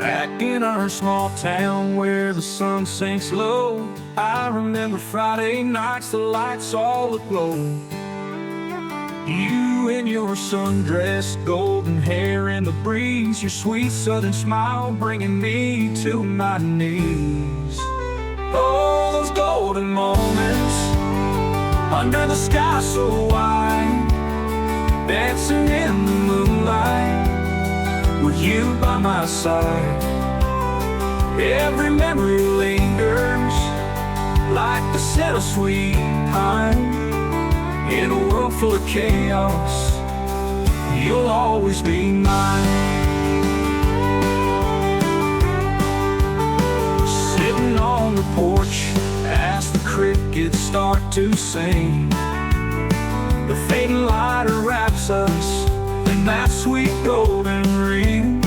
Back in our small town where the sun sinks low, I remember Friday nights, the lights all aglow. You in your sundress, golden hair in the breeze, your sweet southern smile bringing me to my knees. Oh, those golden moments under the sky so wide, dancing in the moonlight with you by my side. Every memory lingers like the scent of sweet pine. In a world full of chaos, you'll always be mine. Sitting on the porch as the crickets start to sing, the fading light wraps us in that sweet golden ring.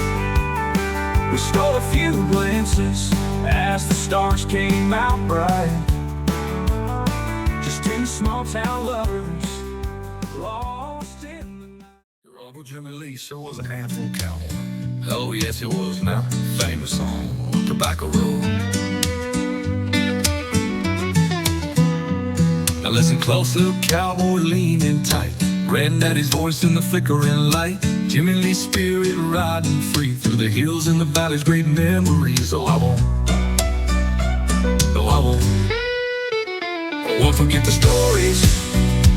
We stole a few glances as the stars came out bright, just two small town lovers lost in the night. Your Uncle Jimmy Lee sure was a handful cowboy. Oh yes he was now, famous song, Tobacco Road. Now listen close, little cowboy leaning tight, Granddaddy's voice in the flickering light, Jimmy Lee's spirit riding free through the hills and the valleys, great memories. Oh I won't forget the stories.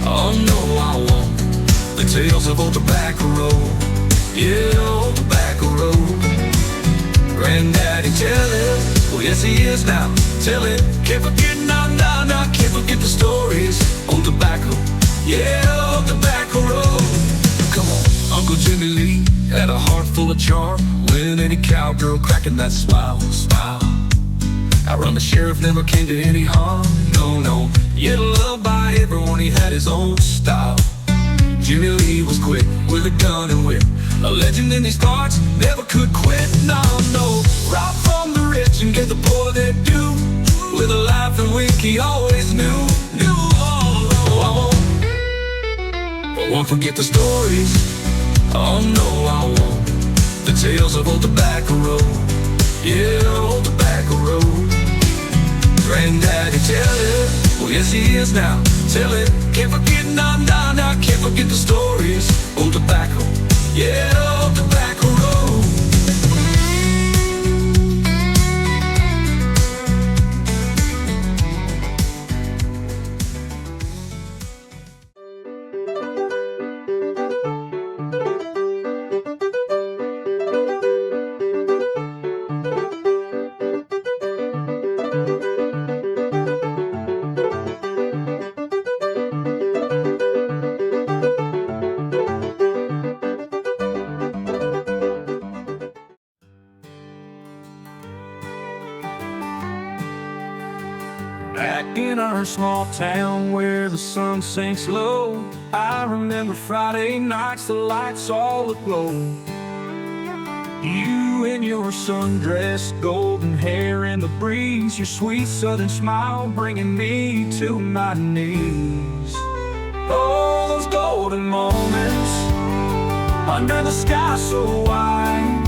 Oh no I won't. The tales of old Tobacco Road. Yeah, old Tobacco Road. Granddaddy tell it, oh yes he is now, tell it. Can't forget, nah, can't forget the stories. Old Tobacco, yeah, old Tobacco Road. Come on, Uncle Jimmy Lee had a heart full of charm, when any cowgirl cracking that smile. I run the sheriff, never came to any harm, no. Yet loved by everyone, he had his own style. Jimmy Lee was quick with a gun and whip, a legend in these parts, never could quit, no. Rob from the rich and get the poor their due, with a laugh and wink he always knew. I won't forget the stories. Oh no I won't. The tales of old Tobacco Road. Yeah, old Tobacco Road. Granddaddy tell it, oh yes he is now, tell it. Can't forget, nah, can't forget the stories. Old Tobacco, yeah, old Tobacco Road. Back in our small town where the sun sinks low, I remember Friday nights, the lights all aglow. You in your sundress, golden hair in the breeze, your sweet southern smile bringing me to my knees. Oh, those golden moments under the sky so wide,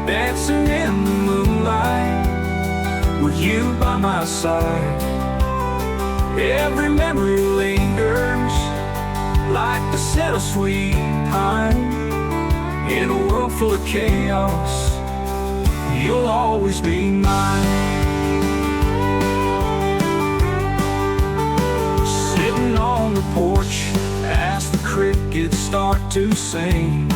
dancing in the moonlight with you by my side. Every memory lingers like the scent of sweet pine. In a world full of chaos, you'll always be mine. Sitting on the porch as the crickets start to sing,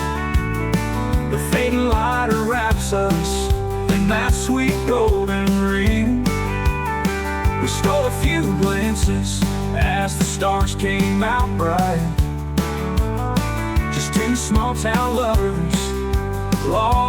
the fading light wraps us in that sweet golden ring. We stole a few glances as the stars came out bright, just two small town lovers lost